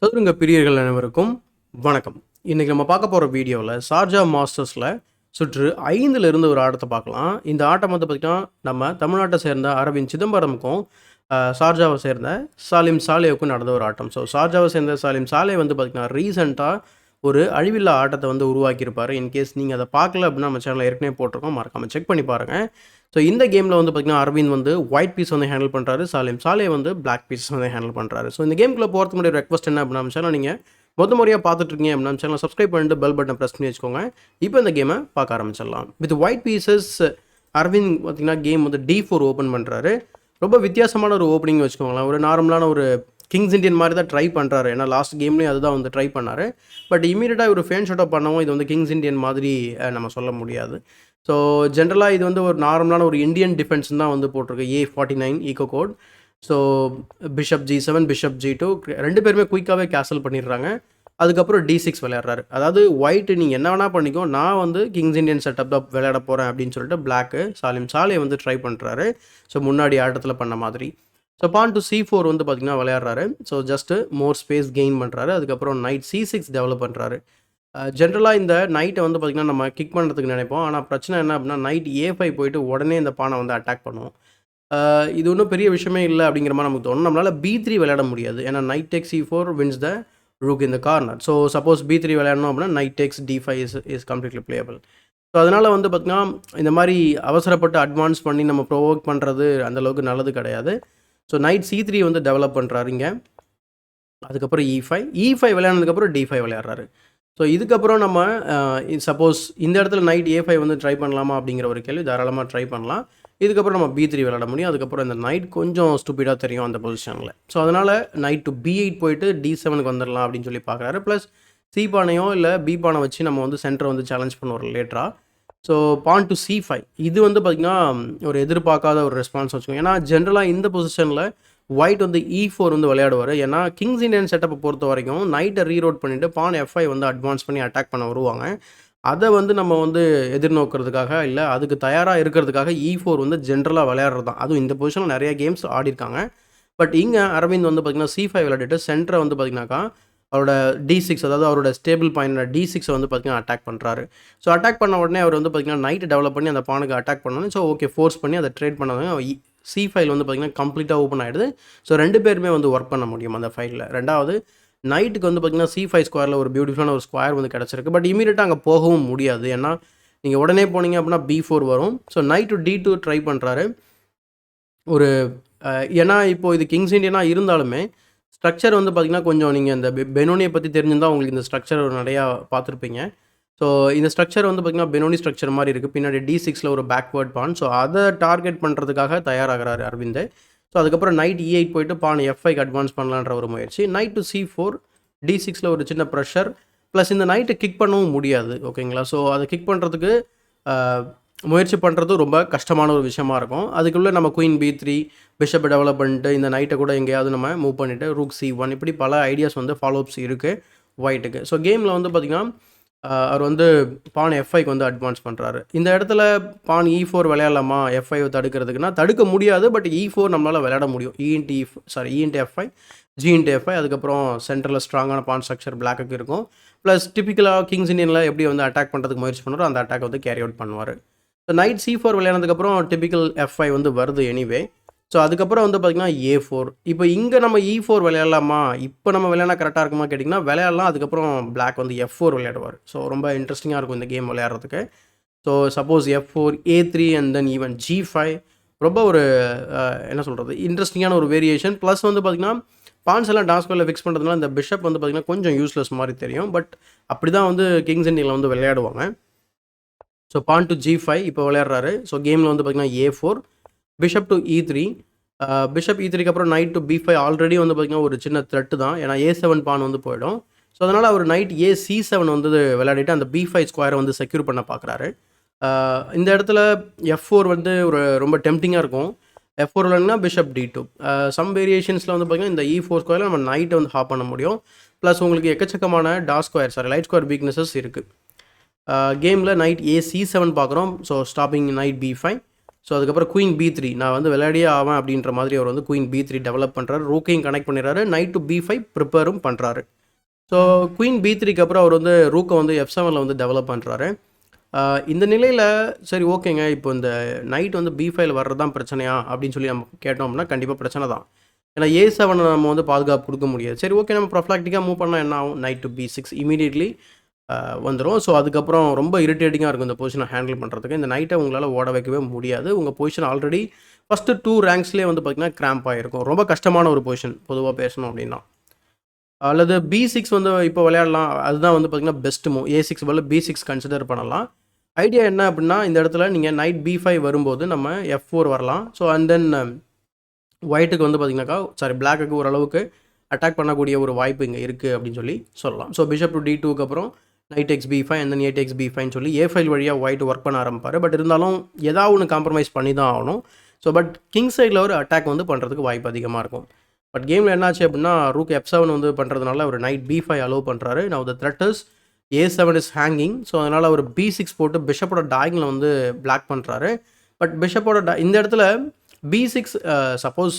சதுரங்க பிரியர்கள் அனைவருக்கும் வணக்கம். இன்றைக்கி நம்ம பார்க்க போகிற வீடியோவில் ஷார்ஜா மாஸ்டர்ஸில் சுற்று 5ல் இருந்து ஒரு ஆட்டத்தை பார்க்கலாம். இந்த ஆட்டம் வந்து பார்த்திங்கன்னா நம்ம தமிழ்நாட்டை சேர்ந்த அரவிந்த் சிதம்பரமுக்கும் ஷார்ஜாவை சேர்ந்த சாலிம் சாலேவுக்கும் நடந்த ஒரு ஆட்டம். ஸோ ஷார்ஜாவை சேர்ந்த சாலிம் சாலே வந்து பார்த்திங்கன்னா ரீசெண்டாக ஒரு அழிவில்லா ஆட்டத்தை வந்து உருவாக்கியிருப்பார். இன்கேஸ் நீங்கள் அதை பார்க்கல அப்படின்னா நம்ம சேனலில் ஏற்கனவே போட்டிருக்கோம், மறக்காமல் செக் பண்ணி பாருங்கள். ஸோ இந்த கேமில் வந்து பார்த்திங்கன்னா அரவிந்த் வந்து ஒயிட் பீஸ் வந்து ஹேண்டில் பண்ணுறாரு, சாலிம் சாலே வந்து பிளாக் பீஸ் வந்து ஹேண்டில் பண்ணுறாரு. ஸோ இந்த கேமுக்குள்ளே போகிறதுக்கு முன்னாடி ரெக்வஸ்ட் என்ன அப்படின்னா நம்ம சேனல் நீங்கள் முறையாக பார்த்துட்ருக்கீங்க அப்படின்னா நம்ம சேனலை சப்ஸ்கிரைப் பண்ணிட்டு பெல் பட்டன் ப்ரெஸ் பண்ணி வச்சுக்கோங்க. இப்போ இந்த கேமை பார்க்க ஆரம்பிச்சிடலாம். வித் ஒயிட் பீசஸ் அரவிந்த் பார்த்திங்கன்னா கேம் வந்து D4 ஓப்பன் பண்ணுறாரு. ரொம்ப வித்தியாசமான ஒரு ஓப்பனிங் வச்சுக்கோங்களேன். ஒரு நார்மலான ஒரு கிங்ஸ் இண்டியன் மாதிரி தான் ட்ரை பண்ணுறாரு. ஏன்னா லாஸ்ட் கேம்லேயும் அதுதான் வந்து ட்ரை பண்ணார். பட் இமீடியட்டாக ஒரு ஃபேன் ஷாட் பண்ணவும் இது வந்து கிங்ஸ் இண்டியன் மாதிரி நம்ம சொல்ல முடியாது. ஸோ ஜென்ரலாக இது வந்து ஒரு நார்மலான ஒரு இந்தியன் டிஃபென்ஸ் தான் வந்து போட்டிருக்கு. A49 ECO code. So bishop G7 bishop G2 ரெண்டு பேருமே குயிக்காகவே கேன்சல் பண்ணிடுறாங்க. அதுக்கப்புறம் D6 விளையாடுறாரு. அதாவது ஒயிட்டு நீங்கள் என்ன வேணால் பண்ணிக்கோ, நான் வந்து கிங்ஸ் இண்டியன் செட்டப் தான் விளையாட போகிறேன் அப்படின்னு சொல்லிட்டு பிளாக்கு சாலிம் சாலே வந்து ட்ரை பண்ணுறாரு. ஸோ முன்னாடி ஆட்டத்தில் பண்ண மாதிரி. ஸோ பான் டு C4 வந்து பார்த்திங்கன்னா விளையாடுறாரு. So just more space gain பண்ணுறாரு. அதுக்கப்புறம் நைட் C6 டெவலப் பண்ணுறாரு. ஜென்ரலாக இந்த நைட்டை வந்து பார்த்திங்கன்னா நம்ம கிக் பண்ணுறதுக்கு நினைப்போம். ஆனால் பிரச்சனை என்ன அப்படின்னா நைட் A5 போயிட்டு உடனே இந்த பானை வந்து அட்டாக் பண்ணுவோம். இது ஒன்றும் பெரிய விஷயமே இல்லை அப்படிங்கிற மாதிரி நமக்கு தோணும். நம்மளால் B3 விளையாட முடியாது. ஏன்னா knight takes C4 wins the rook in the corner. So suppose B3 விளையாடணும் அப்படின்னா knight takes D5 is completely playable. So அதனால் வந்து பார்த்திங்கன்னா இந்த மாதிரி அவசரப்பட்டு அட்வான்ஸ் பண்ணி நம்ம ப்ரொவோக் பண்ணுறது அந்தளவுக்கு நல்லது கிடையாது. ஸோ நைட் C3 வந்து டெவலப் பண்ணுறாருங்க. அதுக்கப்புறம் E5 விளையாடுனதுக்கப்புறம் D5 விளையாடுறாரு. ஸோ இதுக்கப்புறம் நம்ம சப்போஸ் இந்த இடத்துல நைட் A5 வந்து ட்ரை பண்ணலாமா அப்படிங்கிற ஒரு கேள்வி தாராளமாக ட்ரை பண்ணலாம். இதுக்கப்புறம் நம்ம B3 விளையாட முடியும். அதுக்கப்புறம் இந்த நைட் கொஞ்சம் ஸ்டூபிடாக தெரியும் அந்த பொசிஷனில். ஸோ அதனால் நைட் டு B8 போயிட்டு D7க்கு வந்துடலாம் அப்படின்னு சொல்லி பார்க்குறாரு. ப்ளஸ் C பானையோ இல்லை B பானை வச்சு நம்ம வந்து சென்டரை வந்து சேலஞ்ச் பண்ணுவோம் லேட்டராக. ஸோ பான் டு C5 இது வந்து பார்த்திங்கன்னா ஒரு எதிர்பார்க்காத ஒரு ரெஸ்பான்ஸ் வச்சுக்கோங்க. ஏன்னா ஜென்ரலாக இந்த பொசிஷனில் ஒயிட் வந்து E4 வந்து விளையாடுவார். ஏன்னா கிங்ஸ் இண்டியன் செட்டப்பை பொறுத்த வரைக்கும் நைட்டை ரீரோட் பண்ணிவிட்டு பான் F5 வந்து அட்வான்ஸ் பண்ணி அட்டாக் பண்ண வருவாங்க. அதை வந்து நம்ம வந்து எதிர்நோக்கிறதுக்காக இல்லை அதுக்கு தயாராக இருக்கிறதுக்காக E4 வந்து ஜென்ரலாக விளையாடுறது தான். அதுவும் இந்த பொசிஷனில் நிறைய கேம்ஸ் ஆடிருக்காங்க. பட் இங்கே அரவிந்த் வந்து பார்த்திங்கன்னா C5 விளையாடிட்டு சென்டரை வந்து பார்த்திங்கனாக்கா அவரோட D6 அதாவது அவரோட ஸ்டேபிள் பாயிண்ட் D6 வந்து பார்த்திங்கன்னா அட்டாக் பண்ணுறாரு. ஸோ அட்டாக் பண்ண உடனே அவர் வந்து பார்த்திங்கன்னா நைட்டு டெவலப் பண்ணி அந்த பானுக்கு அட்டாக் பண்ணணும். ஸோ ஓகே ஃபோர்ஸ் பண்ணி அதை ட்ரேட் பண்ணாங்க. C5 வந்து பார்த்திங்கன்னா கம்ப்ளீட்டாக ஓப்பன் ஆகிடுது. ஸோ ரெண்டு பேருமே வந்து ஒர்க் பண்ண முடியும் அந்த ஃபைலில். ரெண்டாவது நைட்டுக்கு வந்து பார்த்திங்கன்னா C5 ஸ்கொயரில் ஒரு பியூட்டிஃபுல்லான ஒரு ஸ்கொயர் வந்து கிடச்சிருக்கு. பட் இமீடியட்டாக அங்கே போகவும் முடியாது. ஏன்னா நீங்கள் உடனே போனீங்க அப்படின்னா B4 வரும். So night to D2 try பண்ணுறாரு. ஒரு ஏன்னா இப்போது இது கிங்ஸ் இண்டியனாக இருந்தாலுமே ஸ்ட்ரக்சர் வந்து பார்த்திங்கன்னா கொஞ்சம் நீங்கள் இந்த பெனோனியை பற்றி தெரிஞ்சிருந்தால் உங்களுக்கு இந்த ஸ்ட்ரக்சர் நிறையா பார்த்துருப்பீங்க. ஸோ இந்த ஸ்ட்ரக்சர் வந்து பார்த்திங்கன்னா பெனோனி ஸ்ட்ரக்சர் மாதிரி இருக்குது. பின்னாடி D6ல் ஒரு பேக்வேர்ட் பான். ஸோ அதை டார்கெட் பண்ணுறதுக்காக தயாராகிறாரு அரவிந்த். ஸோ அதுக்கப்புறம் நைட் E8 போயிட்டு பான் F5க்கு அட்வான்ஸ் பண்ணலான்ற ஒரு முயற்சி. நைட் டு C4 D6ல் ஒரு சின்ன ப்ரெஷர். ப்ளஸ் இந்த நைட்டை கிக் பண்ணவும் முடியாது. ஓகேங்களா? ஸோ அதை கிக் பண்ணுறதுக்கு முயற்சி பண்ணுறது ரொம்ப கஷ்டமான ஒரு விஷயமா இருக்கும். அதுக்குள்ளே நம்ம குயின் B3 பிஷப்பை டெவலப் பண்ணிட்டு இந்த நைட்டை கூட எங்கேயாவது நம்ம மூவ் பண்ணிவிட்டு ரூக் C1 இப்படி பல ஐடியாஸ் வந்து ஃபாலோஅப்ஸ் இருக்குது ஒயிட்டுக்கு. ஸோ கேமில் வந்து பார்த்திங்கன்னா அவர் வந்து பான் F5க்கு வந்து அட்வான்ஸ் பண்ணுறாரு. இந்த இடத்துல பான் E4 விளையாடலாமா F5 தடுக்கிறதுக்குன்னா தடுக்க முடியாது. பட் E4 நம்மளால் விளையாட முடியும். E into F5 G into F5 அதுக்கப்புறம் சென்டரில் ஸ்ட்ராங்கான பான் ஸ்ட்ரக்சர் பிளாக்குக்கு இருக்கும். ப்ளஸ் டிப்பிக்கலாக கிங்ஸ் இண்டியனில் எப்படி வந்து அட்டாக் பண்ணுறதுக்கு முயற்சி பண்ணுறோம் அந்த அட்டாக் வந்து கேரி அவுட் பண்ணுவார். ஸோ நைட் C4 விளையாடுனதுக்கப்புறம் டிப்பிக்கல் F5 வந்து வருது எனிவே. ஸோ அதுக்கப்புறம் வந்து பார்த்திங்கன்னா A4. இப்போ இங்கே நம்ம E4 விளையாடலாமா, இப்போ நம்ம விளையாடினா கரெக்டாக இருக்குமா கேட்டிங்கன்னா விளையாடலாம். அதுக்கப்புறம் பிளாக் வந்து F4 விளையாடுவார். ஸோ ரொம்ப இன்ட்ரெஸ்டிங்காக இருக்கும் இந்த கேம் விளையாடுறதுக்கு. So suppose F4 A3 and then even G5 ரொம்ப ஒரு என்ன சொல்கிறது இன்ட்ரெஸ்டிங்கான ஒரு வேரியேஷன். ப்ளஸ் வந்து பார்த்திங்கன்னா பான்ஸ் எல்லாம் டாஸ்கோவில் ஃபிக்ஸ் பண்ணுறதுனால இந்த பிஷப் வந்து பார்த்திங்கன்னா கொஞ்சம் யூஸ்லெஸ் மாதிரி தெரியும். பட் அப்படி தான் வந்து கிங்ஸ் இண்டியனில் வந்து விளையாடுவாங்க. ஸோ பான் டு G5 இப்போ விளையாடுறாரு. ஸோ கேமில் வந்து பார்த்திங்கன்னா A4 bishop to E3 bishop E3க்கு அப்புறம் நைட் டு B5 ஆல்ரெடி வந்து பார்த்திங்கன்னா ஒரு சின்ன த்ரெட்டு தான். ஏன்னா A7 பான் வந்து போயிடும். ஸோ அதனால் அவர் நைட் C7 வந்து விளையாடிட்டு அந்த B5 ஸ்கொயரை வந்து செக்யூர் பண்ண பார்க்குறாரு. இந்த இடத்துல F4 வந்து ஒரு ரொம்ப டெம்ப்டிங்காக இருக்கும். F4 விளையாடினா பிஷப் D2 சம் வேரியேஷன்ஸில் வந்து பார்த்திங்கன்னா இந்த E4 ஸ்கொயரில் நம்ம நைட்டை வந்து ஹாப் பண்ண முடியும். ப்ளஸ் உங்களுக்கு எக்கச்சக்கமான லைட் ஸ்கொயர் வீக்னஸஸ் இருக்குது. கேமில் நைட் C7 பார்க்குறோம். So stopping night B5 so அதுக்கப்புறம் குயின் B3 நான் வந்து விளையாடியே ஆவேன் அப்படின்ற மாதிரி அவர் வந்து குயின் B3 டெவலப் பண்ணுறாரு. ரூக்கையும் கனெக்ட் பண்ணிடுறாரு. நைட் டு B5 ப்ரிப்பேரும் பண்ணுறாரு. ஸோ குயின் B3க்கு அப்புறம் அவர் வந்து ரூக்கை வந்து F7ல் வந்து டெவலப் பண்ணுறாரு. இந்த நிலையில் சரி ஓகேங்க, இப்போ இந்த நைட் வந்து B5 வர்றது தான் பிரச்சனையா அப்படின்னு சொல்லி நம்ம கேட்டோம்னா கண்டிப்பாக பிரச்சனை தான். ஏன்னா A7 நம்ம வந்து பாதுகாப்பு கொடுக்க முடியாது. சரி ஓகே, நம்ம ப்ரொஃப்ளாக்டிக்காக மூவ் பண்ணால் என்ன ஆகும், நைட் டு B6 இமீடியட்லி வந்துடும். ஸோ அதுக்கப்புறம் ரொம்ப இரிட்டேட்டிங்காக இருக்கும் இந்த பொசிஷனை ஹேண்டில் பண்ணுறதுக்கு. இந்த நைட்டை உங்களால் ஓட வைக்கவே முடியாது. உங்கள் பொசிஷன் ஆல்ரெடி ஃபஸ்ட்டு 2 ரேங்க்ஸ்லேயே வந்து பார்த்திங்கன்னா கிராம்ப் ஆகிருக்கும். ரொம்ப கஷ்டமான ஒரு பொசிஷன் பொதுவாக பேசணும் அப்படின்னா. அல்லது B6 வந்து இப்போ விளையாடலாம், அதுதான் வந்து பார்த்திங்கன்னா பெஸ்ட் மூவ். A6 பதில் B6 கன்சிடர் பண்ணலாம். ஐடியா என்ன அப்படின்னா, இந்த இடத்துல நீங்கள் நைட் B5 வரும்போது நம்ம F4 வரலாம். ஸோ அண்ட் தென் ஒயிட்டுக்கு வந்து பார்த்திங்கனாக்கா பிளாக்குக்கு ஓரளவுக்கு அட்டாக் பண்ணக்கூடிய ஒரு வாய்ப்பு இங்கே இருக்குது அப்படின்னு சொல்லி சொல்லலாம். ஸோ பிஷப் டு D2க்கு அப்புறம் night X B5 and then 8 B5 சொல்லி A5 வழியாக ஒயிட் ஒர்க் பண்ண ஆரம்பிப்பார். பட் இருந்தாலும் ஏதாவது ஒன்று காம்ப்ரமைஸ் பண்ணி தான் ஆகணும். ஸோ பட் கிங் சைடில் ஒரு அட்டாக் வந்து பண்ணுறதுக்கு வாய்ப்பு அதிகமாக இருக்கும். பட் கேமில் என்னாச்சு அப்படின்னா, ரூக் F7 வந்து பண்ணுறதுனால ஒரு நைட் B5 அலோவ் பண்ணுறாரு. Now the thread is A7 is hanging. So அதனால் அவர் B6 போட்டு பிஷப்போட டாயிங்கில் வந்து பிளாக் பண்ணுறாரு. பட் பிஷப்போட இந்த இடத்துல B6 சப்போஸ்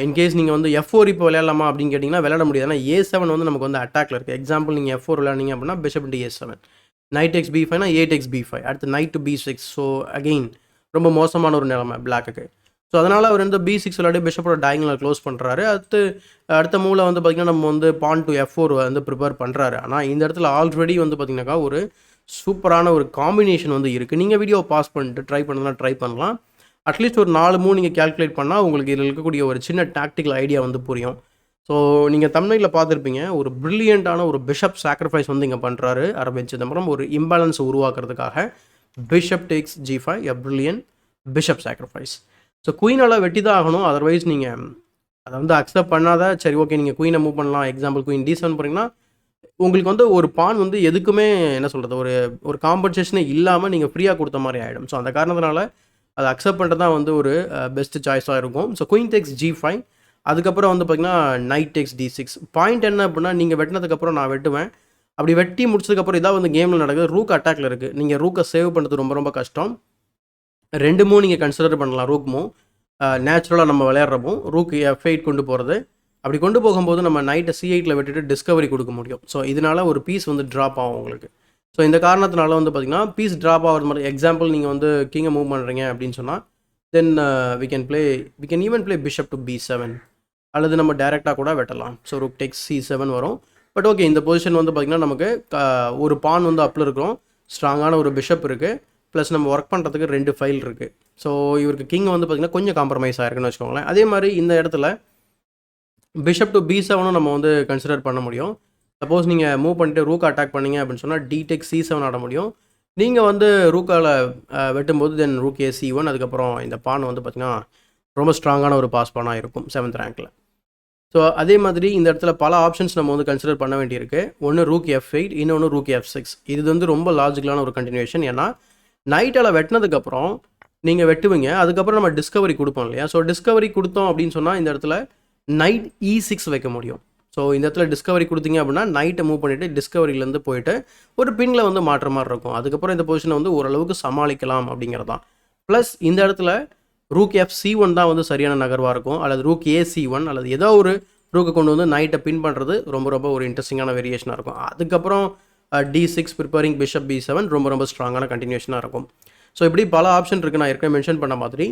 இன்கேஸ் நீங்கள் வந்து F4 இப்போ விளையாடலாமா அப்படின்னு கேட்டிங்கன்னா விளையாட முடியாது. ஏன்னா A7 வந்து நமக்கு வந்து அட்டாக்ல இருக்குது. எக்ஸாம்பிள் நீங்கள் F4 விளையாடிங்க அப்படின்னா bishop to A7, knight x B5னா 8 B5, அடுத்து night to B6. So again ரொம்ப மோசமான ஒரு நிலைமை பிளாக்குக்கு. ஸோ அதனால் அவர் வந்து B6 விளையாடி பிஷப்போட டைங்கில் க்ளோஸ் பண்ணுறாரு. அடுத்த மூவில் வந்து பார்த்திங்கன்னா நம்ம வந்து பான் டு F4 வந்து ப்ரிப்பேர் பண்ணுறாரு. ஆனால் இந்த இடத்துல ஆல்ரெடி வந்து பார்த்திங்கனாக்கா ஒரு சூப்பரான ஒரு காம்பினேஷன் வந்து இருக்குது. நீங்கள் வீடியோவை பாஸ் பண்ணிட்டு ட்ரை பண்ணலாம், ட்ரை பண்ணலாம். அட்லீஸ்ட் ஒரு 4 மூவ் நீங்கள் கேல்குலேட் பண்ணால் உங்களுக்கு இதில் இருக்கக்கூடிய ஒரு சின்ன டாக்டிக்கல் ஐடியா வந்து புரியும். ஸோ நீங்கள் தமிழில் பார்த்துருப்பீங்க, ஒரு ப்ரில்லியண்ட்டான ஒரு பிஷப் சாக்ரிஃபைஸ் வந்து இங்கே பண்ணுறாரு அரவிந்த் சிதம்பரம். ஒரு இம்பேலன்ஸ் உருவாக்குறதுக்காக பிஷப் டேக்ஸ் G5 எ ப்ரில்லியன் பிஷப் சாக்ரிஃபைஸ். ஸோ குயினால் வெட்டி தான் ஆகணும். அதர்வைஸ் நீங்கள் அதை வந்து அக்செப்ட் பண்ணாத சரி ஓகே நீங்கள் குயினை மூவ் பண்ணலாம். எக்ஸாம்பிள் குயின் D7 போகிறீங்கன்னா உங்களுக்கு வந்து ஒரு பான் வந்து எதுக்குமே என்ன சொல்கிறது, ஒரு காம்பன்சேஷனே இல்லாமல் நீங்கள் ஃப்ரீயாக கொடுத்த மாதிரி ஆகிடும். ஸோ அந்த காரணத்தினால அதை அக்செப்ட் பண்ணுறது தான் வந்து ஒரு பெஸ்ட் சாய்ஸாக இருக்கும். ஸோ குயின் டேக்ஸ் G5, அதுக்கப்புறம் வந்து பார்த்திங்கன்னா நைட் டேக்ஸ் D6. பாயிண்ட் என்ன அப்படின்னா, நீங்கள் வெட்டினதுக்கப்புறம் நான் வெட்டுவேன். அப்படி வெட்டி முடிச்சதுக்கப்புறம் இதாக வந்து கேமில் நடக்குது. ரூக் அட்டாக்ல இருக்குது. நீங்கள் ரூக்கை சேவ் பண்ணுறது ரொம்ப ரொம்ப கஷ்டம். 2 மூவ் நீங்கள் கன்சிடர் பண்ணலாம். ரூக் மூவ் நேச்சுரலாக நம்ம விளையாடுறப்போ ரூக் F8 கொண்டு போகிறது. அப்படி கொண்டு போகும்போது நம்ம நைட்டை C8ல் விட்டுட்டு டிஸ்கவரி கொடுக்க முடியும். ஸோ இதனால் ஒரு பீஸ் வந்து ட்ராப் ஆகும் உங்களுக்கு. ஸோ இந்த காரணத்தினால வந்து பார்த்திங்கன்னா பீஸ் ட்ராப் ஆகிறது மாதிரி, எக்ஸாம்பிள் நீங்கள் வந்து கிங்கை மூவ் பண்ணுறீங்க அப்படின்னு சொன்னால் then we can even play bishop to B7, அல்லது நம்ம டேரெக்டாக கூட வெட்டலாம். ஸோ ரூக் டேக்ஸ் C7 வரும். பட் ஓகே, இந்த பொசிஷன் வந்து பார்த்திங்கன்னா நமக்கு ஒரு பான் வந்து அப்பில் இருக்கிறோம், ஸ்ட்ராங்கான ஒரு பிஷப் இருக்குது, ப்ளஸ் நம்ம ஒர்க் பண்ணுறதுக்கு 2 ஃபைல் இருக்குது. ஸோ இவருக்கு கிங் வந்து பார்த்திங்கன்னா கொஞ்சம் காம்ப்ரமைஸ் ஆகிருக்குன்னு வச்சுக்கோங்களேன். அதே மாதிரி இந்த இடத்துல பிஷப் டு B7 நம்ம வந்து கன்சிடர் பண்ண முடியும். சப்போஸ் நீங்கள் மூவ் பண்ணிட்டு ரூக் அட்டாக் பண்ணீங்க அப்படின்னு சொன்னால் D-Take C7 ஆட முடியும். நீங்கள் வந்து ரூக்கால் வெட்டும்போது தென் ரூக் A C1, அதுக்கப்புறம் இந்த பான் வந்து பார்த்திங்கன்னா ரொம்ப ஸ்ட்ராங்கான ஒரு பாஸ் பானாக இருக்கும் 7th ரேங்க்கில். ஸோ அதே மாதிரி இந்த இடத்துல பல ஆப்ஷன்ஸ் நம்ம வந்து கன்சிடர் பண்ண வேண்டியிருக்கு. ஒன்று ரூக் F8, இன்னொன்று ரூக் F6. இது வந்து ரொம்ப லாஜிக்கலான ஒரு கண்டினியூஷன். ஏன்னா நைட்டால் வெட்டினதுக்கப்புறம் நீங்கள் வெட்டுவீங்க, அதுக்கப்புறம் நம்ம டிஸ்கவரி கொடுப்போம் இல்லையா. ஸோ டிஸ்கவரி கொடுத்தோம் அப்படின்னு சொன்னால் இந்த இடத்துல நைட் E6 வைக்க முடியும். ஸோ இந்த இடத்துல டிஸ்கவரி கொடுத்தீங்க அப்படின்னா நைட்டை மூவ் பண்ணிவிட்டு டிஸ்கவரியிலேருந்து போயிட்டு ஒரு பின்னில் வந்து மாற்ற மாதிரி இருக்கும். அதுக்கப்புறம் இந்த பொசிஷனை வந்து ஓரளவுக்கு சமாளிக்கலாம் அப்படிங்கிறது தான். ப்ளஸ் இந்த இடத்துல ரூக் F C1 தான் வந்து சரியான நகர்வாக இருக்கும், அல்லது ரூக் A C1 அல்லது ஏதோ ஒரு ரூக்கை கொண்டு வந்து நைட்டை பின் பண்ணுறது ரொம்ப ரொம்ப ஒரு இன்ட்ரெஸ்டிங்கான வேரியேஷனாக இருக்கும். அதுக்கப்புறம் D6 ப்ரிப்பேரிங் பிஷப் B7 ரொம்ப ரொம்ப ஸ்ட்ராங்கான கண்டினியூஷனாக இருக்கும். ஸோ இப்படி பல ஆப்ஷன் இருக்குது. நான் ஏற்கனவே மென்ஷன் பண்ண மாதிரி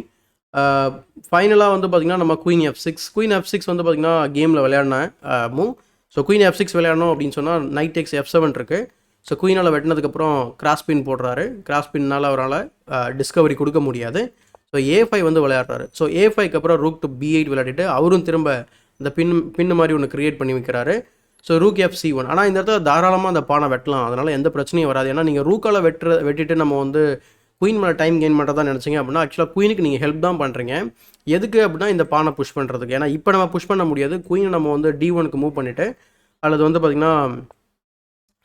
ஃபைனலாக வந்து பார்த்திங்கன்னா நம்ம குயின் F6 வந்து பார்த்திங்கன்னா கேமில் விளையாடின மூவ். ஸோ குயின் F6 விளையாடணும் அப்படின்னு சொன்னால் நைட் டேக்ஸ் F7 இருக்குது. ஸோ குயினால் வெட்டினதுக்கப்புறம் கிராஸ் பின் போடுறாரு. கிராஸ் பின்னால் அவரால் டிஸ்கவரி கொடுக்க முடியாது. ஸோ A5 வந்து விளையாடுறாரு. ஸோ A5க்கு அப்புறம் ரூக் டு B8 விளையாடிட்டு அவரும் திரும்ப இந்த பின்னு மாதிரி ஒன்று க்ரியேட் பண்ணி வைக்கிறாரு. So rook F C1. ஆனால் இந்த இடத்துல தாராளமாக அந்த பானை வெட்டலாம், அதனால் எந்த பிரச்சனையும் வராது. ஏன்னா நீங்கள் ரூக்கால் வெட்டிட்டு நம்ம வந்து குயின் மேலே டைம் கெயின் பண்ணுறதா நினச்சிங்க அப்படின்னா ஆக்சுவலாக குயினுக்கு நீங்கள் ஹெல்ப் தான் பண்ணுறீங்க. எதுக்கு அப்படின்னா இந்த பானை புஷ் பண்ணுறதுக்கு. ஏன்னா இப்போ நம்ம புஷ் பண்ண முடியாது. குயினை நம்ம வந்து D1க்கு மூவ் பண்ணிவிட்டு, அல்லது வந்து பார்த்திங்கன்னா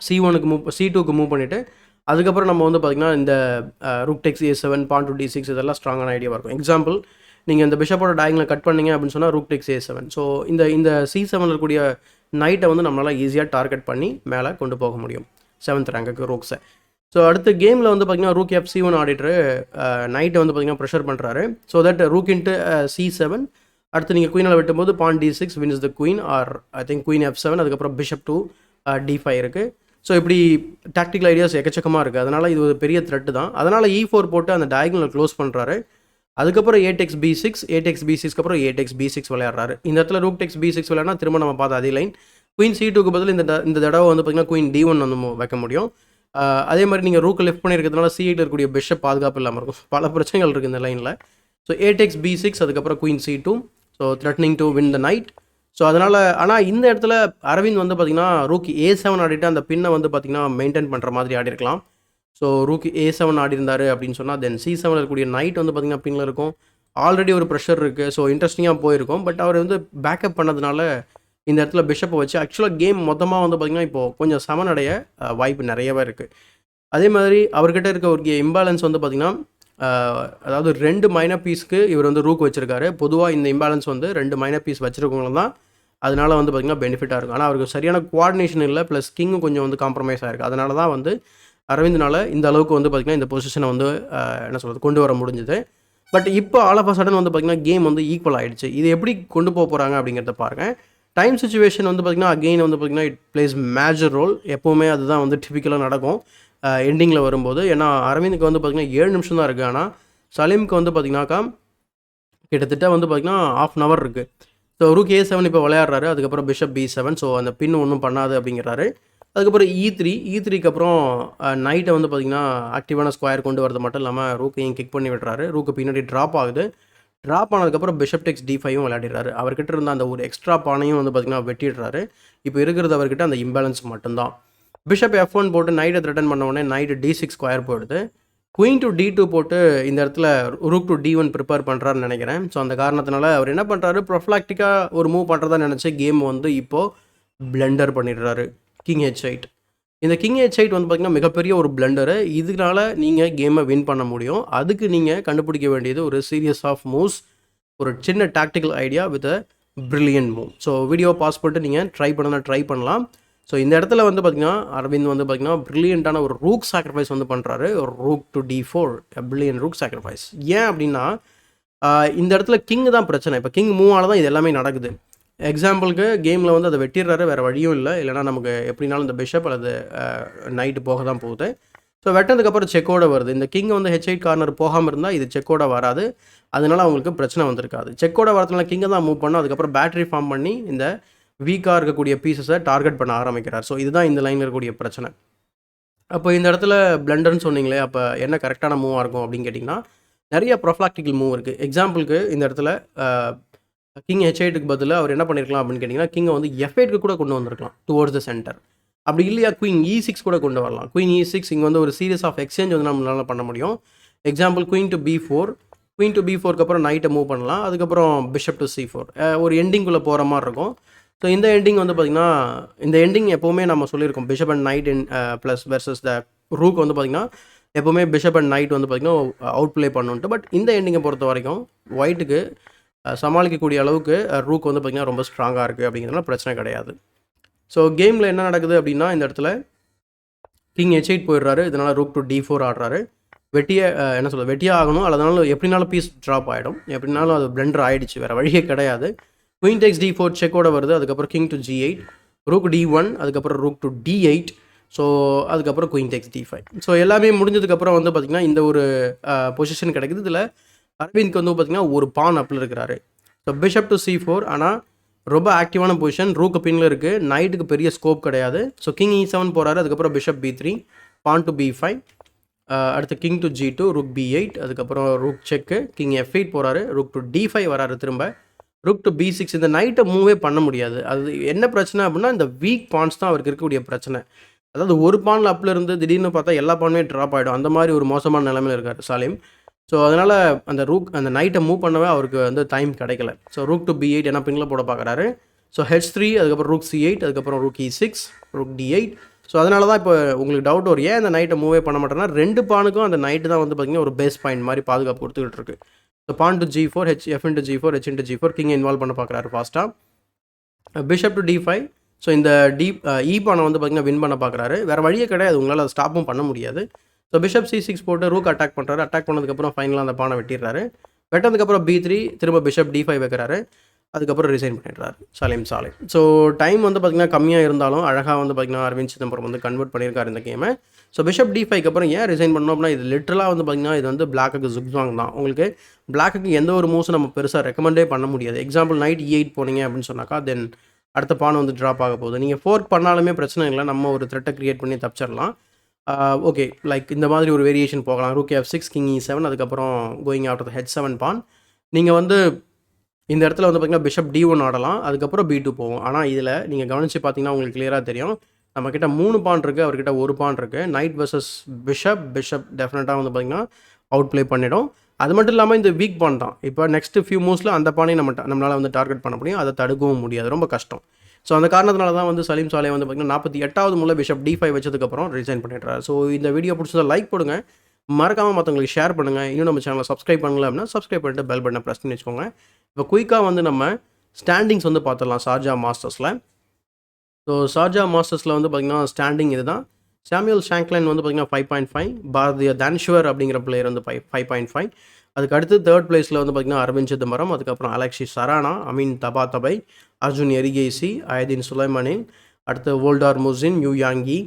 C2க்கு மூவ் பண்ணிவிட்டு, அதுக்கப்புறம் நம்ம வந்து பார்த்திங்கன்னா இந்த rook tax A7, porn to D6 இதெல்லாம் ஸ்ட்ராங்கான ஐடியாவாக இருக்கும். எக்ஸாம்பிள் நீங்கள் இந்த பிஷப்போட டைங்கில் கட் பண்ணிங்க அப்படின்னு சொன்னால் ரூக் டேக்ஸ் A7. ஸோ இந்த C7 இருக்கக்கூடிய நைட்டை வந்து நம்மளால் ஈஸியாக டார்கெட் பண்ணி மேலே கொண்டு போக முடியும் 7th ரேங்குக்கு ரூக்ஸை. ஸோ அடுத்த கேமில் வந்து பார்த்தீங்கன்னா ரூக் FC1 ஆடிட்டரு நைட்டை வந்து பார்த்தீங்கன்னா ப்ரெஷர் பண்ணுறாரு. So that rook into C7. அடுத்து நீங்கள் குயினால் வெட்டும்போது pawn D6 wins the queen, or I think queen F7, அதுக்கப்புறம் பிஷப் டு D5 இருக்குது. ஸோ இப்படி டாக்டிக்கல் ஐடியாஸ் எக்கச்சக்கமாக இருக்குது. அதனால் இது ஒரு பெரிய த்ரெட்டு தான். அதனால் E4 போட்டு அந்த டயகனலை க்ளோஸ் பண்ணுறாரு. அதுக்கப்புறம் 8x B6, 8x B6க்கு அப்புறம் 8x B6 விளையாடுறாரு. இந்த இடத்துல ரூக் டெக்ஸ் B6 விளையாடினா திரும்ப நம்ம பார்த்த அதே லைன். குயின் C2க்கு பதில் இந்த தடவை வந்து பார்த்தீங்கன்னா குயின் D1 வந்து வைக்க முடியும். அதே மாதிரி நீங்கள் ரூக்கு லெஃப்ட் பண்ணியிருக்கிறதுனால C8 இருக்கக்கூடிய பிஷப் பாதுகாப்பு இல்லாமல் இருக்கும். பல பிரச்சனைகள் இருக்குது இந்த லைனில். ஸோ 8x B6, அதுக்கப்புறம் queen C2. So threatening to win the night. So அதனால் ஆனால் இந்த இடத்துல அரவிந்த் வந்து பார்த்திங்கன்னா ரூக் A7 ஆடிட்டு அந்த பின்னை வந்து பார்த்திங்கன்னா மெயின்டைன் பண்ணுற மாதிரி ஆடிருக்கலாம். ஸோ ரூக் A7 ஆடி இருந்தார் அப்படின்னு சொன்னால் தென் C7 இருக்கக்கூடிய நைட் வந்து பார்த்திங்கன்னா பின்னில் இருக்கும். ஆல்ரெடி ஒரு ப்ரெஷர் இருக்குது. ஸோ இன்ட்ரெஸ்டிங்காக போயிருக்கும். பட் அவர் வந்து பேக்கப் பண்ணதுனால இந்த இடத்துல பிஷப்பை வச்சு ஆக்சுவலாக கேம் மொத்தமாக வந்து பார்த்திங்கன்னா இப்போது கொஞ்சம் சமனடைய வாய்ப்பு நிறையவே இருக்குது. அதே மாதிரி அவர்கிட்ட இருக்க ஒரு இம்பேலன்ஸ் வந்து பார்த்திங்கன்னா அதாவது 2 மைனர் பீஸ்க்கு இவர் வந்து ரூக் வச்சுருக்காரு. பொதுவாக இந்த இம்பேலன்ஸ் வந்து 2 மைனர் பீஸ் வச்சுருக்கவங்க தான் அதனால் வந்து பார்த்திங்கன்னா பெனிஃபிட்டாக இருக்கும். ஆனால் அவருக்கு சரியான கோஆர்டினேஷன் இல்லை, ப்ளஸ் கிங்கும் கொஞ்சம் வந்து காம்ப்ரமைஸ் ஆகிருக்கு. அதனால தான் வந்து அரவிந்த்னால இந்த அளவுக்கு வந்து பார்த்திங்கன்னா இந்த பொசிஷனை வந்து என்ன சொல்கிறது கொண்டு வர முடிஞ்சுது. பட் இப்போ ஆல் ஆஃப் அ சடன் வந்து பார்த்திங்கன்னா கேம் வந்து ஈக்குவல் ஆகிடுச்சு. இது எப்படி கொண்டு போக போகிறாங்க அப்படிங்கிறத பாருங்கள். டைம் சுச்சுவேஷன் வந்து பார்த்திங்கன்னா அகெயின் வந்து பார்த்திங்கன்னா இட் பிளேஸ் மேஜர் ரோல். எப்போவுமே அதுதான் வந்து டிபிக்கலாக நடக்கும் எண்டிங்கில் வரும்போது. ஏன்னா அரவிந்துக்கு வந்து பார்த்திங்கன்னா 7 நிமிஷம் தான் இருக்குது. ஆனால் சலீமுக்கு வந்து பார்த்திங்கனாக்கா கிட்டத்தட்ட வந்து பார்த்திங்கன்னா ½ அன் ஹவர் இருக்குது. ஸோ ரூக் A7 இப்போ விளையாடுறாரு. அதுக்கப்புறம் பிஷப் B7. ஸோ அந்த பின் ஒன்றும் பண்ணாது அப்படிங்கிறாரு. அதுக்கப்புறம் E3க்கு அப்புறம் நைட்டை வந்து பார்த்திங்கன்னா ஆக்டிவான ஸ்கொயர் கொண்டு வரது மட்டும் இல்லாமல் ரூக்கையும் கிக் பண்ணி விடுறாரு. ரூக்கு பின்னாடி ட்ராப் ஆகுது. ட்ராப் ஆனதுக்கப்புறம் பிஷப் டெக்ஸ் D5யும் விளையாடிடுறாரு. அவர்கிட்ட இருந்த அந்த ஒரு எக்ஸ்ட்ரா பானையும் வந்து பார்த்திங்கன்னா வெட்டிடுறாரு. இப்போ இருக்கிறது அவர்கிட்ட அந்த இம்பேலன்ஸ் மட்டும்தான். பிஷப் F1 போட்டு நைட்டை த்ரெட்டன் பண்ண உடனே நைட்டு D6 ஸ்கொயர் போயிடுது. குயின் டு D2 போட்டு இந்த இடத்துல ரூக் டு D1 ப்ரிப்பேர் பண்ணுறாருன்னு நினைக்கிறேன். ஸோ அந்த காரணத்தினால அவர் என்ன பண்ணுறாரு, ப்ரொஃப்ளாக்டிக்காக ஒரு மூவ் பண்ணுறதா நினச்சி கேம் வந்து இப்போது பிளெண்டர் பண்ணிடுறாரு. King H8. இந்த கிங் H8 வந்து பார்த்திங்கன்னா மிகப்பெரிய ஒரு பிளண்டரு. இதனால நீங்கள் கேமை வின் பண்ண முடியும். அதுக்கு நீங்கள் கண்டுபிடிக்க வேண்டியது ஒரு சீரியஸ் ஆஃப் மூவ்ஸ், ஒரு சின்ன tactical idea with a brilliant move. So video pass பண்ணிட்டு நீங்கள் ட்ரை பண்ணலாம். ஸோ இந்த இடத்துல வந்து பார்த்திங்கன்னா அரவிந்த் வந்து பார்த்திங்கன்னா ப்ரில்லியண்ட்டான ஒரு ரூக் சாக்ரிஃபைஸ் வந்து பண்ணுறாரு. ஒரு rook to D4, brilliant rook sacrifice. ஏன் அப்படின்னா இந்த இடத்துல கிங் தான் பிரச்சனை. இப்போ கிங் மூவால் தான் இது எல்லாமே நடக்குது. எக்ஸாம்பிளுக்கு கேமில் வந்து அதை வெட்டிடுறாரு, வேறு வழியும் இல்லை. இல்லைனா நமக்கு எப்படினாலும் இந்த பிஷப் அல்லது நைட்டு போக தான் போகுது. ஸோ வெட்டதுக்கப்புறம் செக்கோட வருது. இந்த கிங் வந்து H8 கார்னர் போகாமல் இருந்தால் இது செக்கோட வராது. அதனால அவங்களுக்கு பிரச்சனை வந்திருக்காது. செக்கோட வரதுனால கிங்கை தான் மூவ் பண்ணோம். அதுக்கப்புறம் பேட்டரி ஃபார்ம் பண்ணி இந்த வீக்காக இருக்கக்கூடிய பீசஸை டார்கெட் பண்ண ஆரம்பிக்கிறார். ஸோ இதுதான் இந்த லைனில் இருக்கக்கூடிய பிரச்சனை. அப்போ இந்த இடத்துல பிளண்டர்னு சொன்னீங்களே, அப்போ என்ன கரெக்டான மூவாக இருக்கும் அப்படின்னு கேட்டிங்கன்னா நிறைய ப்ரொஃப்ளாக்டிக்கல் மூவ் இருக்குது. எக்ஸாம்பிளுக்கு இந்த இடத்துல கிங் H8க்கு பதிலாக அவர் என்ன பண்ணியிருக்கலாம் அப்படின்னு கேட்டிங்கன்னா கிங்கை வந்து F8க்கு கூட கொண்டு வந்திருக்கலாம் டுவோர்ட்ஸ் த சென்டர். அப்படி இல்லையா குயின் E6 கூட கொண்டு வரலாம். குயின் E6 இங்கே வந்து ஒரு சீரியஸ் ஆஃப் எக்ஸ்சேஞ்ச் வந்து நம்மளால பண்ண முடியும். Example queen to B4, queen to B4க்கு அப்புறம் நைட்டை மூவ் பண்ணலாம். அதுக்கப்புறம் பிஷப் டு C4 ஒரு எண்டிங்குள்ளே போகிற மாதிரி இருக்கும். ஸோ இந்த எண்டிங் வந்து பார்த்திங்கன்னா இந்த எண்டிங் எப்போவுமே நம்ம சொல்லியிருக்கோம் bishop and night in plus versus the rook வந்து பார்த்திங்கன்னா எப்போவுமே பிஷப் அண்ட் நைட் வந்து பார்த்திங்கன்னா அவுட் ப்ளே பண்ணுன்ட்டு. பட் இந்த எண்டிங்கை பொறுத்த வரைக்கும் ஒயிட்டுக்கு சமாளிக்கக்கூடிய அளவுக்கு ரூக் வந்து பார்த்திங்கன்னா ரொம்ப ஸ்ட்ராங்காக இருக்குது அப்படிங்கிறதுனால பிரச்சனை கிடையாது. ஸோ கேமில் என்ன நடக்குது அப்படின்னா இந்த இடத்துல கிங் H8 போயிடுறாரு. இதனால் ரூக் டு D4 ஆடுறாரு. வெட்டியே ஆகணும். அதனால எப்படினாலும் பீஸ் ட்ராப் ஆகிடும். எப்படினாலும் அது பிளெண்டர் ஆகிடுச்சு, வேறு வழியே கிடையாது. குயின் டெக்ஸ் D4 செக்கோட வருது. அதுக்கப்புறம் king to G8, rook D1, அதுக்கப்புறம் ரூக் டு D8. ஸோ அதுக்கப்புறம் குயின் டெக்ஸ் D5. ஸோ எல்லாமே முடிஞ்சதுக்கப்புறம் வந்து பார்த்திங்கன்னா இந்த ஒரு பொசிஷன் கிடைக்குது. இதில் அரவிந்த்க்கு வந்து பார்த்திங்கன்னா ஒரு பான் அப்பில் இருக்கிறாரு. ஸோ பிஷப் டு C4 ஆனால் ரொம்ப ஆக்டிவான பொசிஷன். ரூக்கு பின்னில் இருக்குது. நைட்டுக்கு பெரிய ஸ்கோப் கிடையாது. ஸோ கிங் E7 போகிறாரு. அதுக்கப்புறம் bishop B3, porn to B5, அடுத்து king to G2, rook B8, அதுக்கப்புறம் ரூக் செக்கு, கிங் F8 போகிறாரு. ரூக் டு D5 வராரு. திரும்ப ரூக் டு B6. இந்த நைட்டை மூவே பண்ண முடியாது. அது என்ன பிரச்சனை அப்படின்னா இந்த வீக் பான்ஸ் தான் அவருக்கு இருக்கக்கூடிய பிரச்சனை. அதாவது ஒரு பானில் அப்பில் இருந்து திடீர்னு பார்த்தா எல்லா பானுமே ட்ராப் ஆகிடும். அந்த மாதிரி ஒரு மோசமான நிலைமையில் இருக்கார் சலீம். ஸோ அதனால் அந்த நைட்டை மூவ் பண்ணவே அவருக்கு வந்து டைம் கிடைக்கல. ஸோ ரூக் டு B8 ஏன்னா பின்னில் போட பார்க்குறாரு. ஸோ H3, அதுக்கப்புறம் ரூக் C8, அதுக்கப்புறம் rook E6, rook D8. So அதனால தான் இப்போ உங்களுக்கு டவுட் வரும், ஏன் அந்த நைட்டை மூவே பண்ண மாட்டேன்னா 2 பானுக்கும் அந்த நைட்டு தான் வந்து பார்த்திங்கன்னா ஒரு பேஸ் பாயிண்ட் மாதிரி பாதுகாப்பு கொடுத்துக்கிட்டு இருக்கு. So porn to G4, F into G4, H into G4, king involve பண்ண பார்க்குறாரு ஃபாஸ்ட்டாக. பிஷப் டு D5, ஸோ இந்த பானை வந்து பார்த்திங்கன்னா வின் பண்ண பார்க்குறாரு. வேறு வழியே கிடையாது, உங்களால் அதை ஸ்டாப்பும் பண்ண முடியாது. ஸோ பிஷப் C6 போட்டு ரூக் அட்டாக் பண்ணுறாரு. அட்டாக் பண்ணதுக்கப்புறம் ஃபைனலாக அந்த பானை வெட்டிடுறாரு. வெட்டதுக்கப்புறம் B3 திரும்ப பிஷப் D5 வைக்கிறாரு. அதுக்கப்புறம் ரிசைன் பண்ணிடுறாரு சலீம் சாலே. ஸோ டைம் வந்து பார்த்திங்கன்னா கம்மியாக இருந்தாலும் அழகாக வந்து பார்த்திங்கன்னா அரவிந்த் சிதம்பரம் வந்து கன்வெர்ட் பண்ணியிருக்காரு இந்த கேமை. ஸோ பிஷப் D5க்கு அப்புறம் ஏன் ரிசைன் பண்ணோம் அப்படின்னா, இது லிட்டரலாக வந்து பார்த்திங்கன்னா இது வந்து பிளாக்குக்கு ஜுக்ஸாங் தான். உங்களுக்கு பிளாக்குக்கு எந்த ஒரு மூவ்ஸும் நம்ம பெருசாக ரெக்கமெண்டே பண்ண முடியாது. எக்ஸாம்பிள் நைட் E8 போனீங்க அப்படின்னு சொன்னாக்கா தென் அடுத்த பானை வந்து ட்ராப் ஆக போகுது. நீங்கள் ஃபோர்க் பண்ணாலுமே பிரச்சனை இல்லை, நம்ம ஒரு த்ரெட்டை க்ரியேட் பண்ணி தப்பிச்சிடலாம். ஓகே, லைக் இந்த மாதிரி ஒரு வேரியேஷன் போகலாம். ரூக் F6 கிங் E7 அதுக்கப்புறம் கோயிங் ஆஃப்டர் H7 பான். நீங்கள் வந்து இந்த இடத்துல வந்து பார்த்திங்கன்னா பிஷப் D1 ஆடலாம், அதுக்கப்புறம் B2 போகும். ஆனால் இதில் நீங்கள் கவனித்து பார்த்தீங்கன்னா உங்களுக்கு கிளியராக தெரியும், நம்மக்கிட்ட 3 பான் இருக்குது, அவர்கிட்ட 1 பான் இருக்குது. நைட் வர்சஸ் பிஷப் டெஃபினட்டாக வந்து பார்த்திங்கன்னா அவுட் ப்ளே பண்ணிடும். அது மட்டும் இல்லாமல் இந்த வீக் பான் தான். இப்போ நெக்ஸ்ட்டு ஃபியூ மூவ்ஸில் அந்த பானையும் நம்மளால் வந்து டார்கெட் பண்ண முடியும், அதை தடுக்கவும் முடியாது, ரொம்ப கஷ்டம். ஸோ அந்த காரணத்தினால தான் வந்து சலீம் சாலே வந்து பார்த்திங்கன்னா 48வது முறை பிஷப் D5 வச்சதுக்கப்புறம் ரிசைன் பண்ணிடுறாரு. ஸோ இந்த வீடியோ பிடிச்சதை லைக் போடுங்க, மறக்காமல் மற்றவங்களுக்கு ஷேர் பண்ணுங்கள். இன்னும் நம்ம சேனலை சப்ஸ்கிரைப் பண்ணல அப்படின்னா சப்ஸ்கிரைப் பண்ணிட்டு பெல் பட்டனை ப்ரெஸ் பண்ணி வச்சுக்கோங்க. இப்போ குயிக்காக வந்து நம்ம ஸ்டாண்டிங்ஸ் வந்து பார்த்துடலாம் ஷார்ஜா மாஸ்டர்ஸில். ஸோ ஷார்ஜா மாஸ்டர்ஸில் வந்து பார்த்திங்கன்னா ஸ்டாண்டிங் இது தான். சாமுவேல் ஷாங்க்லைன் வந்து பார்த்திங்கன்னா 5.5, பாரதிய தான்ஷ்வர் அப்படிங்கிற பிளேயர் வந்து 5.5. அதுக்கு அடுத்து தேர்ட் பிளேஸில் வந்து பார்த்திங்கன்னா அரவிந்த் சிதம்பரம், அதுக்கப்புறம் அலெக்சி சரானா, அமீன் தபாதபை, அர்ஜுன் எரிகேசி, அயதீன் சுலைமானின், அடுத்து வோல்டார் முசின், யூ யாங்கி,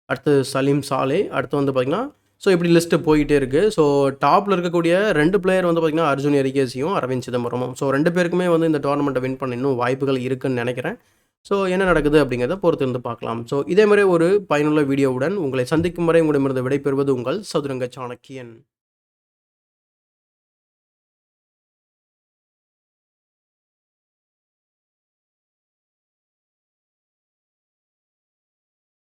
அடுத்து சலீம் சாலே, அடுத்து வந்து பார்த்திங்கன்னா ஸோ இப்படி லிஸ்ட்டு போயிட்டே இருக்குது. ஸோ டாப்பில் இருக்கக்கூடிய 2 பிளேயர் வந்து பார்த்திங்கன்னா அர்ஜுன் எரிகேசியும் அரவிந்த் சிதம்பரமும். ஸோ 2 பேருக்குமே வந்து இந்த டோர்னமெண்ட்டை வின் பண்ண இன்னும் வாய்ப்புகள் இருக்குதுன்னு நினைக்கிறேன். ஸோ என்ன நடக்குது அப்படிங்கிறத பொறுத்து இருந்து பார்க்கலாம். ஸோ இதே மாதிரி ஒரு பயனுள்ள வீடியோவுடன் உங்களை சந்திக்கும் வரை உங்களிடமிருந்து விடைபெறுவது உங்கள் சதுரங்க சாணக்கியன்.